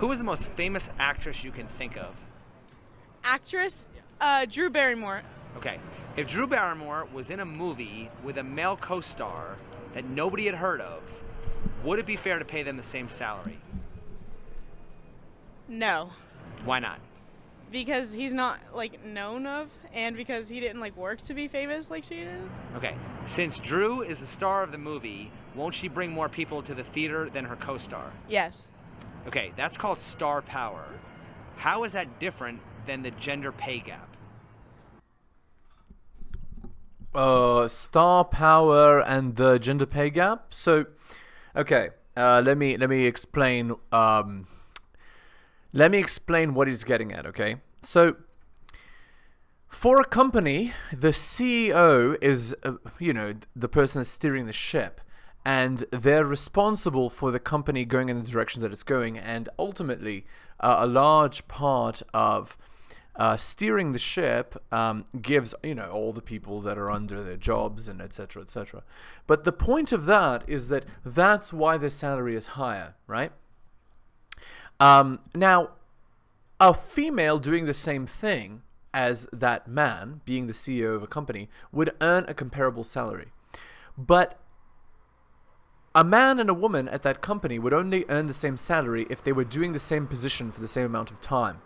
Who is the most famous actress you can think of? Actress? Drew Barrymore. Okay, if Drew Barrymore was in a movie with a male co-star that nobody had heard of, would it be fair to pay them the same salary? No. Why not? Because he's not, known of, and because he didn't, work to be famous like she did. Okay, since Drew is the star of the movie, won't she bring more people to the theater than her co-star? Yes. Okay, that's called star power. How is that different than the gender pay gap? Star power and the gender pay gap. So, okay, let me explain. Let me explain what he's getting at. Okay, so for a company, the CEO is, the person steering the ship, and they're responsible for the company going in the direction that it's going, and ultimately, a large part of steering the ship gives all the people that are under their jobs and etc. etc. But the point of that is that that's why the salary is higher, right? Now, a female doing the same thing as that man, being the CEO of a company, would earn a comparable salary. But a man and a woman at that company would only earn the same salary if they were doing the same position for the same amount of time.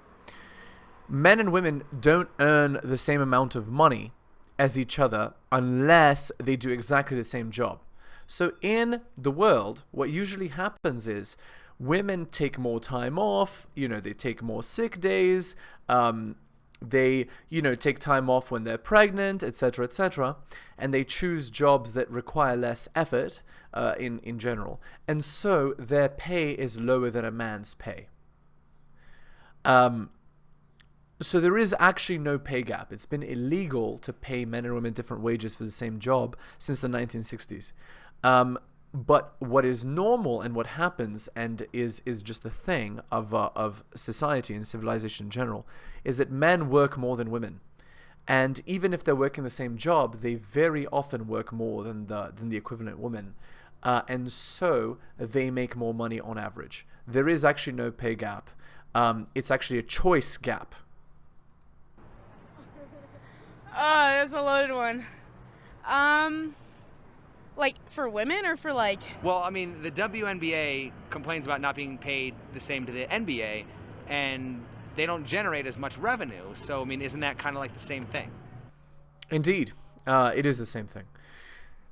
Men and women don't earn the same amount of money as each other unless they do exactly the same job. So in the world, what usually happens is women take more time off, they take more sick days, they, take time off when they're pregnant, etc., etc., and they choose jobs that require less effort in general. And so their pay is lower than a man's pay. So there is actually no pay gap. It's been illegal to pay men and women different wages for the same job since the 1960s. But what is normal and what happens and is just a thing of society and civilization in general is that men work more than women. And even if they're working the same job, they very often work more than the equivalent woman. And so they make more money on average. There is actually no pay gap. It's actually a choice gap. Oh, that's a loaded one. For women or for Well, I mean, the WNBA complains about not being paid the same to the NBA, and they don't generate as much revenue. So, I mean, isn't that kind of like the same thing? Indeed, it is the same thing.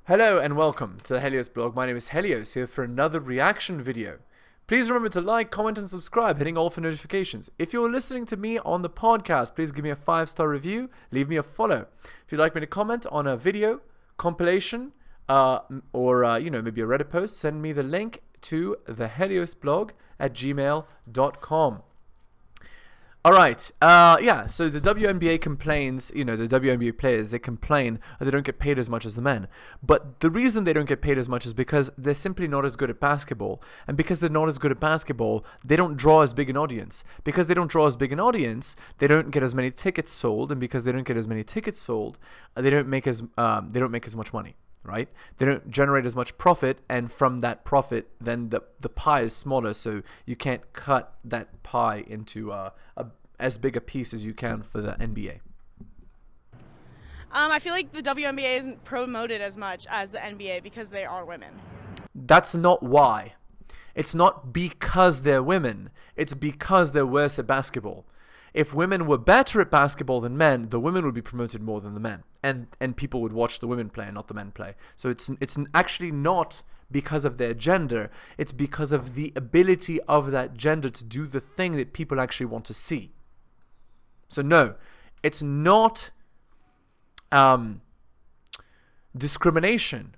Hello and welcome to the Helios blog. My name is Helios, here for another reaction video. Please remember to like, comment, and subscribe, hitting all for notifications. If you're listening to me on the podcast, please give me a 5-star review, leave me a follow. If you'd like me to comment on a video, compilation, or maybe a Reddit post, send me the link to the Helios blog at gmail.com. All right, so the WNBA complains, the WNBA players, they complain that they don't get paid as much as the men. But the reason they don't get paid as much is because they're simply not as good at basketball. And because they're not as good at basketball, they don't draw as big an audience. Because they don't draw as big an audience, they don't get as many tickets sold. And because they don't get as many tickets sold, they don't make as much money. Right? They don't generate as much profit, and from that profit, then the pie is smaller, so you can't cut that pie into as big a piece as you can for the NBA. I feel like the WNBA isn't promoted as much as the NBA because they are women. That's not why. It's not because they're women. It's because they're worse at basketball. If women were better at basketball than men, the women would be promoted more than the men. And people would watch the women play and not the men play. So it's actually not because of their gender. It's because of the ability of that gender to do the thing that people actually want to see. So no, it's not discrimination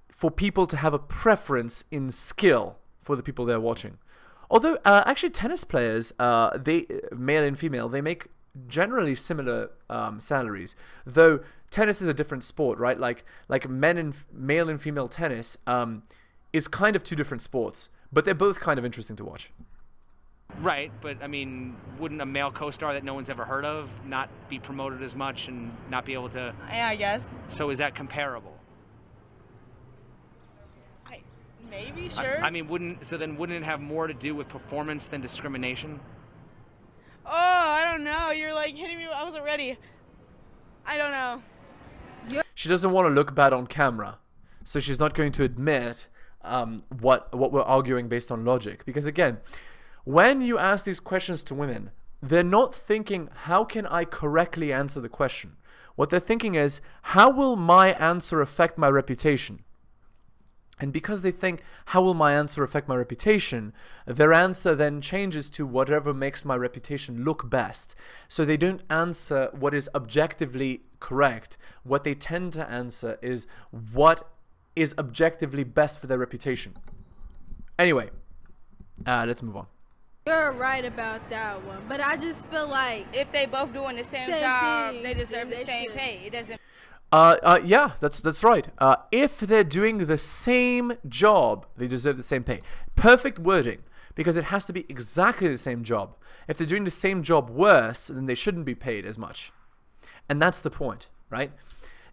for people to have a preference in skill for the people they're watching. Although, actually, tennis players, they male and female, they make generally similar salaries. Though tennis is a different sport, right? Like male and female tennis is kind of two different sports, but they're both kind of interesting to watch. Right, but I mean, wouldn't a male co-star that no one's ever heard of not be promoted as much and not be able to? Yeah, I guess. So is that comparable? Maybe, sure. I mean, wouldn't it have more to do with performance than discrimination? Oh, I don't know. You're like hitting me. I wasn't ready. I don't know. She doesn't want to look bad on camera, so she's not going to admit what we're arguing based on logic. Because again, when you ask these questions to women, they're not thinking, how can I correctly answer the question? What they're thinking is, how will my answer affect my reputation? And because they think, how will my answer affect my reputation, their answer then changes to whatever makes my reputation look best. So they don't answer what is objectively correct. What they tend to answer is what is objectively best for their reputation. Anyway, let's move on. You're right about that one, but I just feel like if they both doing the same job, they deserve the same pay. It doesn't. Yeah, that's right. If they're doing the same job, they deserve the same pay. Perfect wording, because it has to be exactly the same job. If they're doing the same job worse, then they shouldn't be paid as much. And that's the point, right?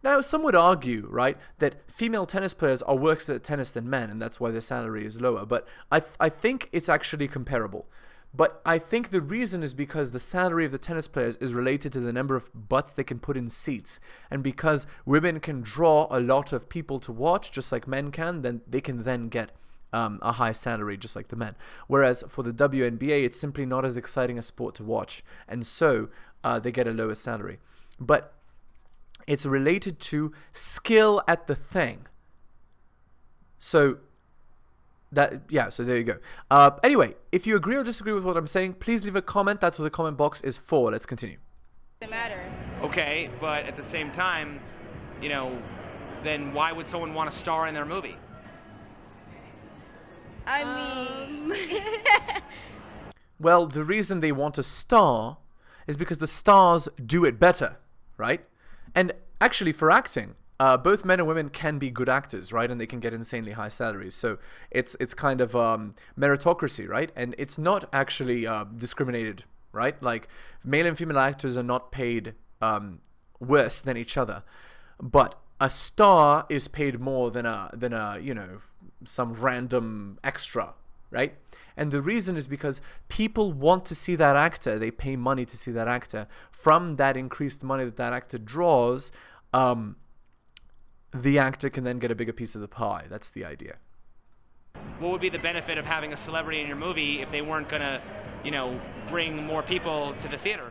Now, some would argue, right, that female tennis players are worse at tennis than men, and that's why their salary is lower. But I think it's actually comparable. But I think the reason is because the salary of the tennis players is related to the number of butts they can put in seats. And because women can draw a lot of people to watch, just like men can, then they can then get a high salary, just like the men. Whereas for the WNBA, it's simply not as exciting a sport to watch. And so they get a lower salary. But it's related to skill at the thing. So so there you go. Anyway, if you agree or disagree with what I'm saying, please leave a comment. That's what the comment box is for. Let's continue. Doesn't matter. Okay, but at the same time, then why would someone want to star in their movie? I mean, well, the reason they want a star is because the stars do it better, right? And actually, for acting, both men and women can be good actors, right? And they can get insanely high salaries. So it's kind of meritocracy, right? And it's not actually discriminated, right? Like male and female actors are not paid worse than each other, but a star is paid more than some random extra, right? And the reason is because people want to see that actor. They pay money to see that actor. From that increased money that actor draws, the actor can then get a bigger piece of the pie. That's the idea. What would be the benefit of having a celebrity in your movie if they weren't going to, bring more people to the theater?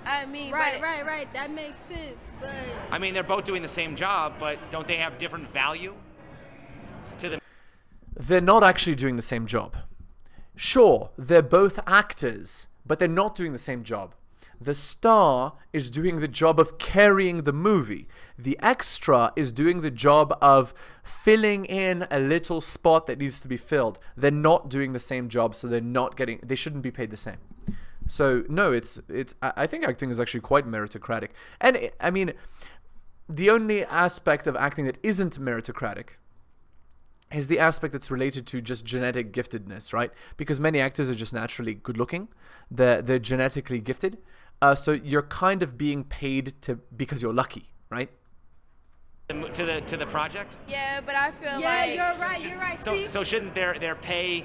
I mean, right. That makes sense, but I mean, they're both doing the same job, but don't they have different value to them? They're not actually doing the same job. Sure, they're both actors, but they're not doing the same job. The star is doing the job of carrying the movie. The extra is doing the job of filling in a little spot that needs to be filled. They're not doing the same job, so they shouldn't be paid the same. So no, I think acting is actually quite meritocratic. And I mean, the only aspect of acting that isn't meritocratic is the aspect that's related to just genetic giftedness, right? Because many actors are just naturally good looking. They're genetically gifted. So you're kind of being paid because you're lucky, right? To the project? yeah, but I feel yeah, like you're right. So shouldn't their pay,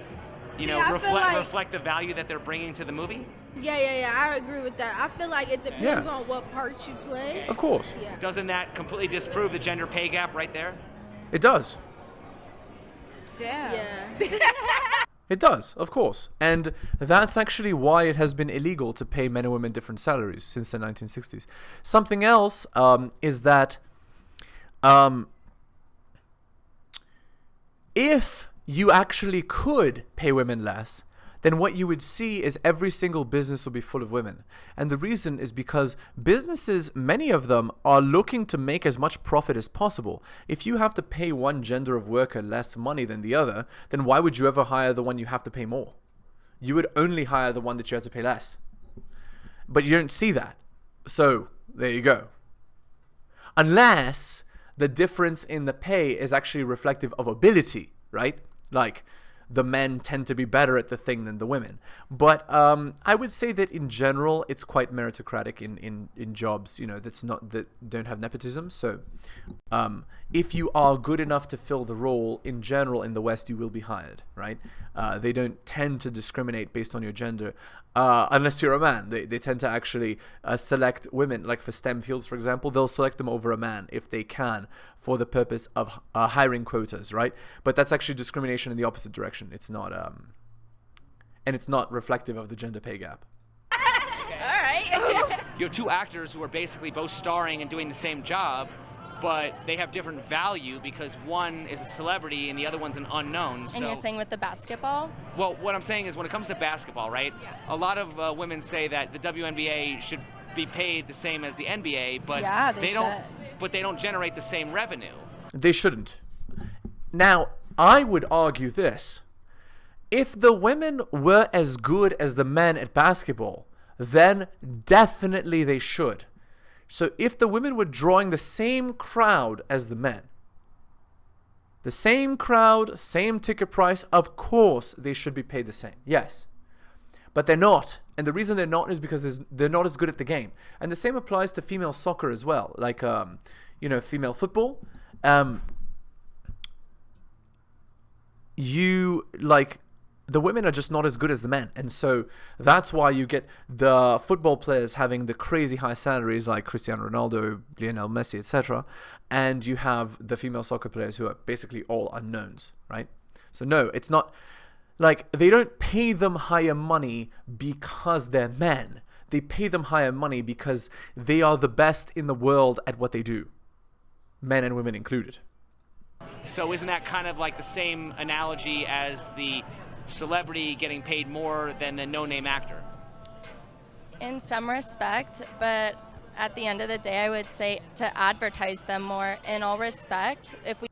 I feel like- reflect the value that they're bringing to the movie? Yeah, I agree with that. I feel like it depends on what part you play. Of course. Yeah. Doesn't that completely disprove the gender pay gap right there? It does. damn. Yeah. It does, of course. And that's actually why it has been illegal to pay men and women different salaries since the 1960s. Something else is that if you actually could pay women less, then what you would see is every single business will be full of women. And the reason is because businesses, many of them, are looking to make as much profit as possible. If you have to pay one gender of worker less money than the other, then why would you ever hire the one you have to pay more? You would only hire the one that you have to pay less. But you don't see that. So, there you go. Unless the difference in the pay is actually reflective of ability, right? Like, the men tend to be better at the thing than the women. But I would say that in general, it's quite meritocratic in jobs, you know, that don't have nepotism. So if you are good enough to fill the role, in general, in the West, you will be hired, right? They don't tend to discriminate based on your gender, unless you're a man. They tend to actually select women, like for STEM fields, for example, they'll select them over a man if they can, for the purpose of hiring quotas, right? But that's actually discrimination in the opposite direction. It's not, and it's not reflective of the gender pay gap. All right. You have two actors who are basically both starring and doing the same job, but they have different value because one is a celebrity and the other one's an unknown. And you're saying with the basketball? Well, what I'm saying is when it comes to basketball, right? Yeah. A lot of women say that the WNBA should be paid the same as the NBA, but yeah, they don't. But they don't generate the same revenue. They shouldn't. Now, I would argue this. If the women were as good as the men at basketball, then definitely they should. So if the women were drawing the same crowd as the men, the same crowd, same ticket price, of course they should be paid the same. Yes. But they're not. And the reason they're not is because they're not as good at the game. And the same applies to female soccer as well. Like, you know, female football. The women are just not as good as the men. And so that's why you get the football players having the crazy high salaries like Cristiano Ronaldo, Lionel Messi, etc. And you have the female soccer players who are basically all unknowns, right? So no, it's not... Like, they don't pay them higher money because they're men. They pay them higher money because they are the best in the world at what they do. Men and women included. So isn't that kind of like the same analogy as the celebrity getting paid more than the no-name actor? In some respect, but at the end of the day, I would say to advertise them more. In all respect, if we...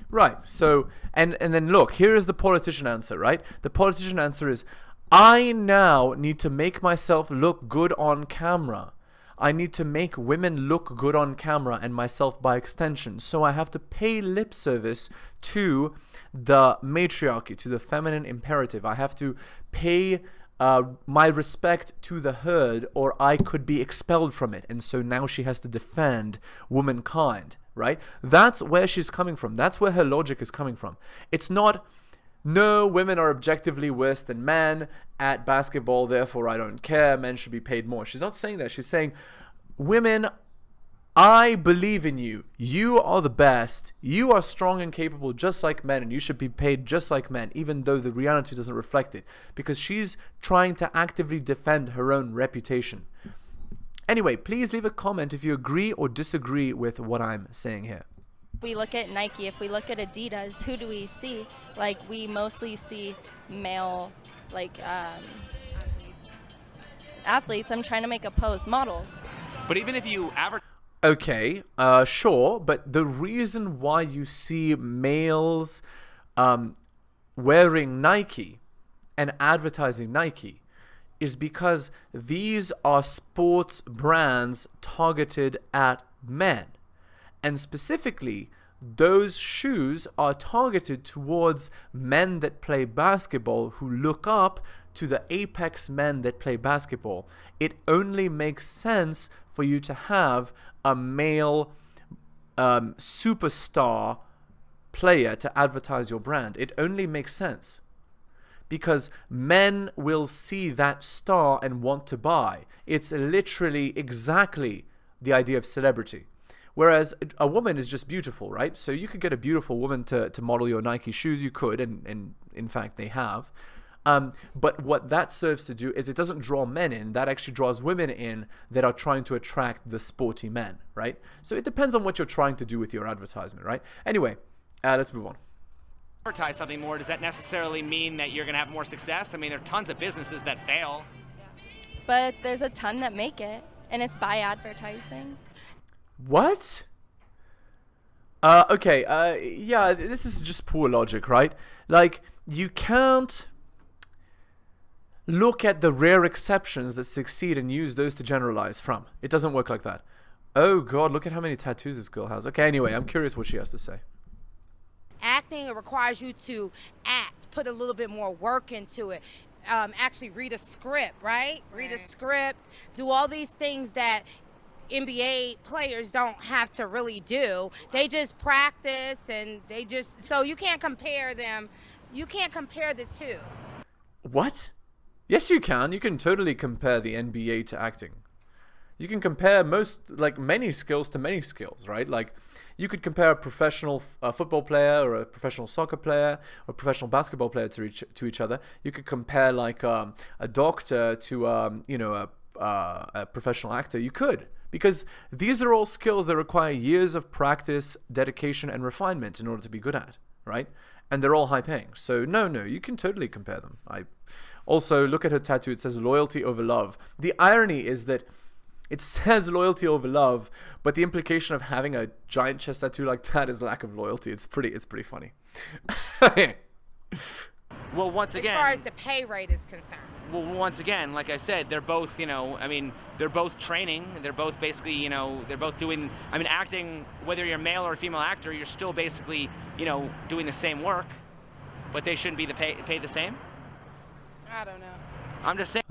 Right, so, and then look, here is the politician answer, right? The politician answer is, I now need to make myself look good on camera. I need to make women look good on camera and myself by extension. So I have to pay lip service to the matriarchy, to the feminine imperative. I have to pay my respect to the herd or I could be expelled from it. And so now she has to defend womankind. Right? That's where she's coming from. That's where her logic is coming from. It's not, no, women are objectively worse than men at basketball, therefore I don't care, men should be paid more. She's not saying that. She's saying, women, I believe in you. You are the best. You are strong and capable just like men, and you should be paid just like men, even though the reality doesn't reflect it. Because she's trying to actively defend her own reputation. Anyway, please leave a comment if you agree or disagree with what I'm saying here. If we look at Nike, if we look at Adidas, who do we see? Like, we mostly see male, like, athletes. I'm trying to make a pose. Models. But even if you advertise... Okay, sure, but the reason why you see males wearing Nike and advertising Nike is because these are sports brands targeted at men. And specifically, those shoes are targeted towards men that play basketball who look up to the apex men that play basketball. It only makes sense for you to have a male superstar player to advertise your brand. It only makes sense. Because men will see that star and want to buy. It's literally exactly the idea of celebrity. Whereas a woman is just beautiful, right? So you could get a beautiful woman to model your Nike shoes. You could, and in fact they have. But what that serves to do is it doesn't draw men in. That actually draws women in that are trying to attract the sporty men, right? So it depends on what you're trying to do with your advertisement, right? Anyway, let's move on. Advertise something more, does that necessarily mean that you're going to have more success? I mean, there are tons of businesses that fail. But there's a ton that make it, and it's by advertising. What? Okay, yeah, this is just poor logic, right? Like, you can't look at the rare exceptions that succeed and use those to generalize from. It doesn't work like that. Oh god, look at how many tattoos this girl has. Okay, anyway, I'm curious what she has to say. Acting requires you to act, put a little bit more work into it. Actually read a script, right? Read a script, do all these things that NBA players don't have to really do. They just practice and they just, so you can't compare them. You can't compare the two. What? Yes, you can. You can totally compare the NBA to acting. You can compare many skills to many skills, right? Like, you could compare a professional football player or a professional soccer player or a professional basketball player to each other. You could compare like a doctor to a professional actor. You could, because these are all skills that require years of practice, dedication, and refinement in order to be good at, right? And they're all high paying. So no, you can totally compare them. Also, look at her tattoo. It says loyalty over love. The irony is that it says loyalty over love, but the implication of having a giant chest tattoo like that is lack of loyalty. It's pretty funny. Well, once again, as far as the pay rate is concerned. Well, once again, like I said, they're both, they're both training. They're both basically, they're both doing, acting, whether you're a male or a female actor, you're still basically, doing the same work, but they shouldn't be paid the same? I don't know. I'm just saying.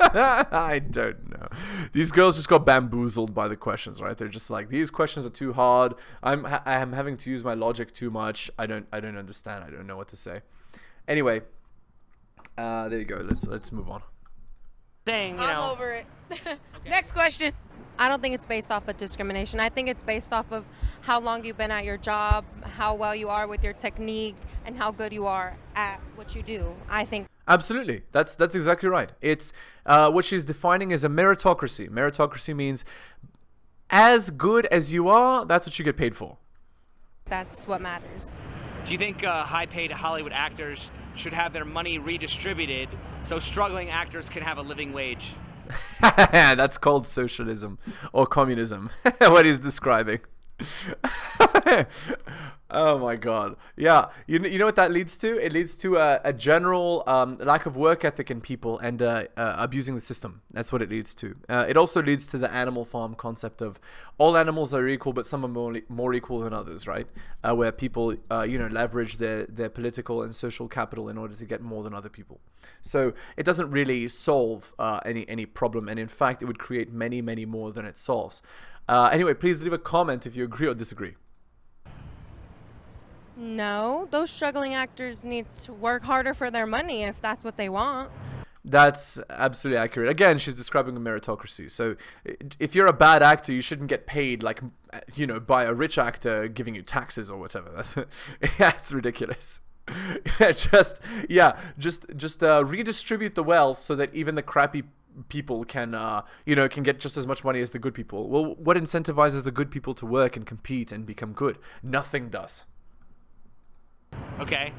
I don't know. These girls just got bamboozled by the questions, right? They're just like, these questions are too hard. I'm having to use my logic too much. I don't understand. I don't know what to say. Anyway, there you go. Let's move on. I'm over it. Okay. Next question. I don't think it's based off of discrimination. I think it's based off of how long you've been at your job, how well you are with your technique, and how good you are at what you do. I think. Absolutely. That's exactly right. It's what she's defining as a meritocracy. Meritocracy means as good as you are, that's what you get paid for. That's what matters. Do you think high-paid Hollywood actors should have their money redistributed so struggling actors can have a living wage? That's called socialism or communism. What he's describing. Oh my god. Yeah, you know what that leads to? It leads to a general lack of work ethic in people and abusing the system. That's what it leads to. It also leads to the animal farm concept of all animals are equal, but some are more equal than others, right? Where people leverage their political and social capital in order to get more than other people. So it doesn't really solve any problem, and in fact it would create many more than it solves. Anyway, please leave a comment if you agree or disagree. No, those struggling actors need to work harder for their money if that's what they want. That's absolutely accurate. Again, she's describing a meritocracy. So if you're a bad actor, you shouldn't get paid like, by a rich actor giving you taxes or whatever. That's ridiculous. just redistribute the wealth so that even the crappy people can get just as much money as the good people. Well, what incentivizes the good people to work and compete and become good? Nothing does. Okay,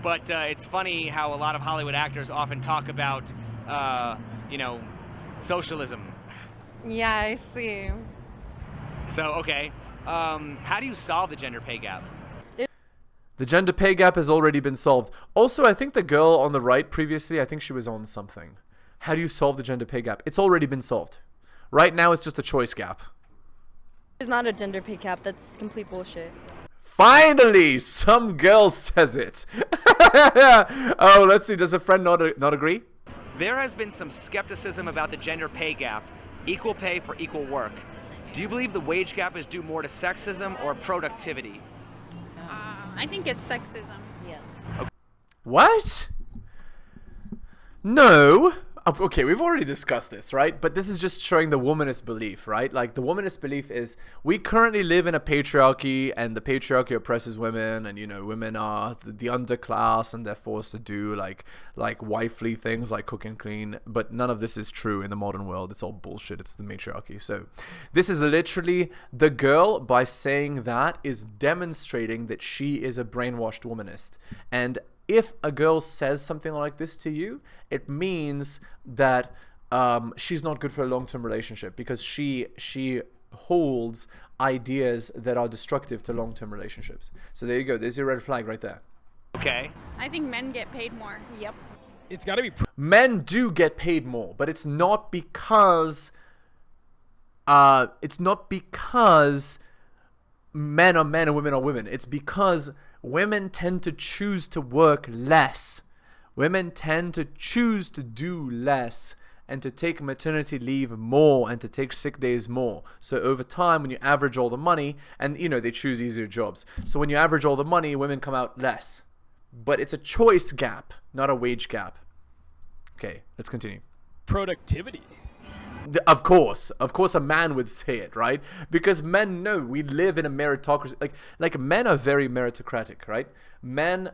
but it's funny how a lot of Hollywood actors often talk about, socialism. Yeah, I see. So, okay, how do you solve the gender pay gap? The gender pay gap has already been solved. Also, I think the girl on the right previously, I think she was on something. How do you solve the gender pay gap? It's already been solved. Right now, it's just a choice gap. It's not a gender pay gap. That's complete bullshit. Finally, some girl says it. Oh, let's see. Does a friend not agree? There has been some skepticism about the gender pay gap, equal pay for equal work. Do you believe the wage gap is due more to sexism or productivity? I think it's sexism. Yes. Okay. What? No. Okay, we've already discussed this, right? But this is just showing the womanist belief, right? Like, the womanist belief is we currently live in a patriarchy, and the patriarchy oppresses women, and, women are the underclass, and they're forced to do, like wifely things like cook and clean. But none of this is true in the modern world. It's all bullshit. It's the matriarchy. So this is literally the girl, by saying that, is demonstrating that she is a brainwashed womanist. And if a girl says something like this to you, it means that she's not good for a long-term relationship, because she holds ideas that are destructive to long-term relationships. So there you go. There's your red flag right there. Okay. I think men get paid more. Yep. It's got to be. Men do get paid more, but it's not because men are men and women are women. It's because women tend to choose to work less. Women tend to choose to do less and to take maternity leave more and to take sick days more. So over time, when you average all the money, and you know, they choose easier jobs. So when you average all the money, women come out less. But it's a choice gap, not a wage gap. Okay, let's continue. Productivity. Of course a man would say it, right? Because men know we live in a meritocracy. Like men are very meritocratic, right? Men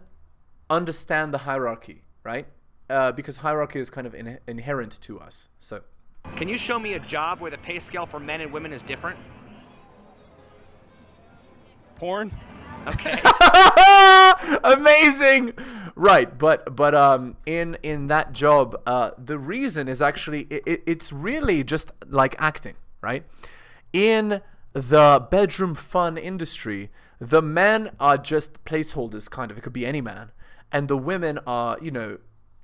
understand the hierarchy, right? Because hierarchy is kind of inherent to us. So, Can you show me a job where the pay scale for men and women is different? Porn. Okay. amazing, right? But in that job, the reason is actually it's really just like acting, right? In the bedroom fun industry, the men are just placeholders, kind of. It could be any man, and the women are, you know,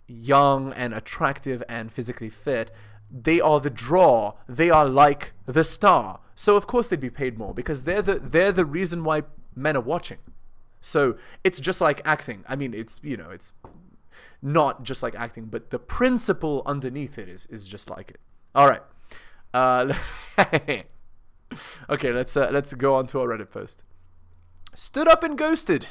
young and attractive and physically fit. They are the draw. They are like the star. So of course they'd be paid more because they're the reason why men are watching. So it's just like acting. I mean, it's, you know, it's not just like acting, but the principle underneath it is just like it. All right. Okay, let's go on to our Reddit post. Stood up and ghosted.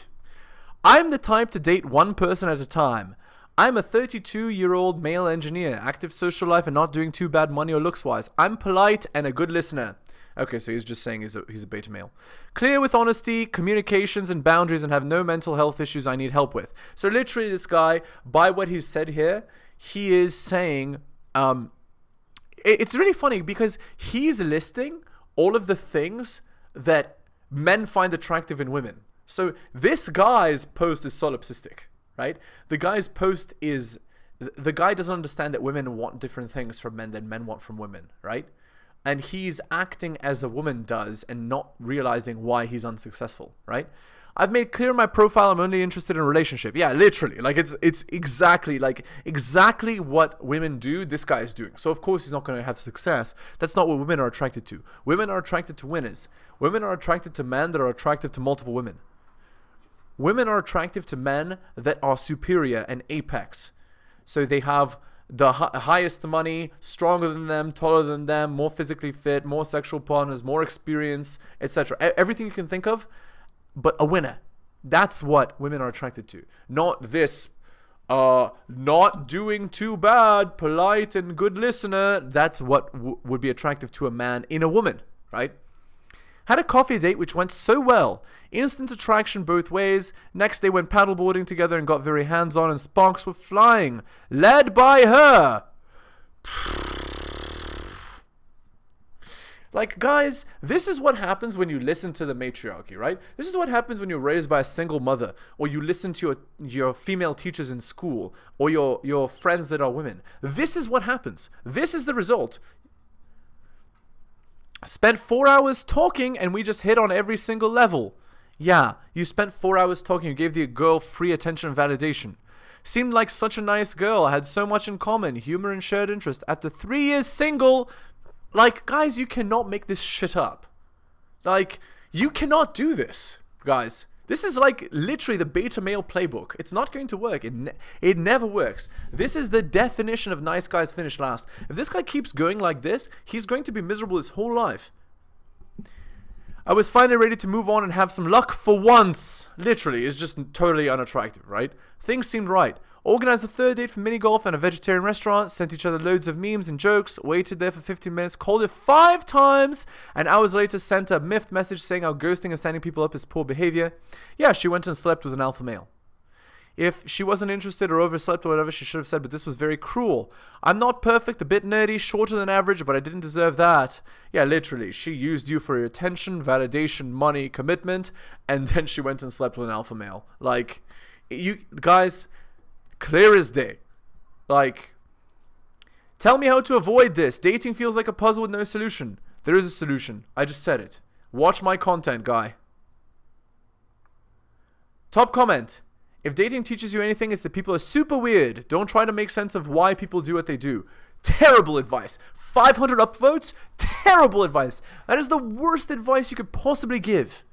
I'm the type to date one person at a time. I'm a 32-year-old male engineer, active social life and not doing too bad money or looks-wise. I'm polite and a good listener. Okay, so he's just saying he's a beta male. Clear with honesty, communications, and boundaries, and have no mental health issues I need help with. So literally this guy, by what he said here, he is saying, it's really funny because he's listing all of the things that men find attractive in women. So this guy's post is solipsistic, right? The guy's post is, the guy doesn't understand that women want different things from men than men want from women, right? And he's acting as a woman does and not realizing why he's unsuccessful, right? I've made clear in my profile I'm only interested in a relationship. Yeah, literally. Like it's exactly what women do, this guy is doing. So of course he's not going to have success. That's not what women are attracted to. Women are attracted to winners. Women are attracted to men that are attractive to multiple women. Women are attractive to men that are superior and apex. So they have the highest money, stronger than them, taller than them, more physically fit, more sexual partners, more experience, etc. Everything you can think of, but a winner. That's what women are attracted to. Not this, not doing too bad, polite and good listener. That's what would be attractive to a man in a woman, right? Had a coffee date which went so well. Instant attraction both ways. Next they went paddleboarding together and got very hands-on and sparks were flying. Led by her. Like, guys, this is what happens when you listen to the matriarchy, right? This is what happens when you're raised by a single mother, or you listen to your female teachers in school, or your friends that are women. This is what happens. This is the result. Spent 4 hours talking and we just hit on every single level. Yeah, you spent 4 hours talking. You gave the girl free attention and validation. Seemed like such a nice girl. Had so much in common. Humor and shared interest. After 3 years single, like, guys, you cannot make this shit up. Like, you cannot do this, guys. This is like literally the beta male playbook. It's not going to work. It never works. This is the definition of nice guys finish last. If this guy keeps going like this, he's going to be miserable his whole life. I was finally ready to move on and have some luck for once. Literally, it's just totally unattractive, right? Things seemed right. Organized a third date for mini golf and a vegetarian restaurant, sent each other loads of memes and jokes, waited there for 15 minutes, called it 5 times, and hours later sent a miffed message saying how ghosting and standing people up is poor behavior. Yeah, she went and slept with an alpha male. If she wasn't interested or overslept or whatever, she should have said, but this was very cruel. I'm not perfect, a bit nerdy, shorter than average, but I didn't deserve that. Yeah, literally, she used you for your attention, validation, money, commitment, and then she went and slept with an alpha male. Like, you guys, clear as day. Like, tell me how to avoid this. Dating feels like a puzzle with no solution. There is a solution. I just said it. Watch my content, guy. Top comment. If dating teaches you anything, it's that people are super weird. Don't try to make sense of why people do what they do. Terrible advice. 500 upvotes? Terrible advice. That is the worst advice you could possibly give.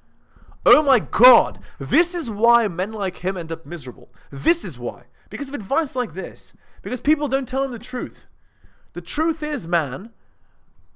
Oh my god, this is why men like him end up miserable. This is why. Because of advice like this. Because people don't tell him the truth. The truth is, man,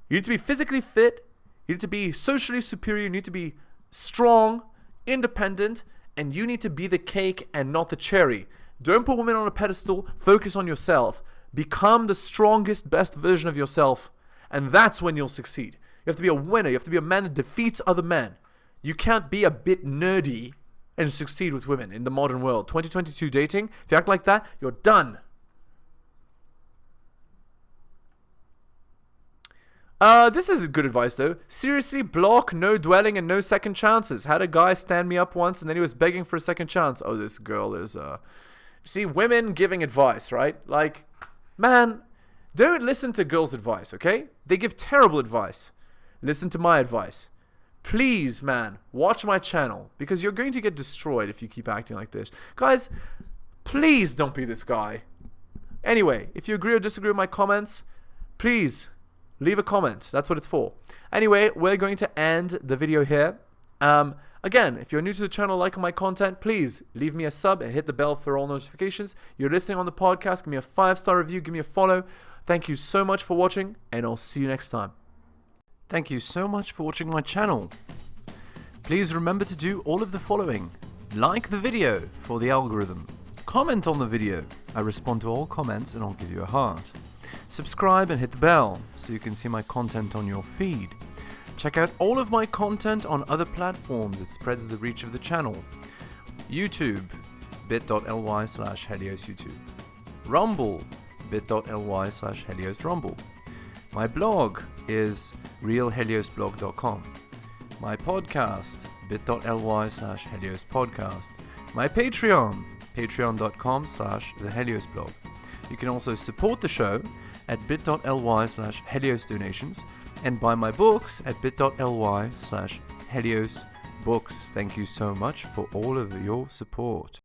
you need to be physically fit, you need to be socially superior, you need to be strong, independent, and you need to be the cake and not the cherry. Don't put women on a pedestal, focus on yourself. Become the strongest, best version of yourself, and that's when you'll succeed. You have to be a winner, you have to be a man that defeats other men. You can't be a bit nerdy and succeed with women in the modern world. 2022 dating, if you act like that, you're done. This is good advice though. Seriously, block, no dwelling, and no second chances. Had a guy stand me up once and then he was begging for a second chance. Oh, this girl is, See, women giving advice, right? Like, man, don't listen to girls' advice, okay? They give terrible advice. Listen to my advice. Please, man, watch my channel, because you're going to get destroyed if you keep acting like this. Guys, please don't be this guy. Anyway, if you agree or disagree with my comments, please leave a comment. That's what it's for. Anyway, we're going to end the video here. Again, if you're new to the channel, liking my content, please leave me a sub and hit the bell for all notifications. You're listening on the podcast, give me a 5-star review, give me a follow. Thank you so much for watching, and I'll see you next time. Thank you so much for watching my channel. Please remember to do all of the following. Like the video for the algorithm. Comment on the video. I respond to all comments and I'll give you a heart. Subscribe and hit the bell so you can see my content on your feed. Check out all of my content on other platforms. It spreads the reach of the channel. YouTube, bit.ly/Helios YouTube. Rumble, bit.ly/Helios Rumble. My blog is realheliosblog.com. My podcast, bit.ly/Helios Podcast. My Patreon, patreon.com/The Helios Blog. You can also support the show at bit.ly/Helios Donations and buy my books at bit.ly/Helios Books. Thank you so much for all of your support.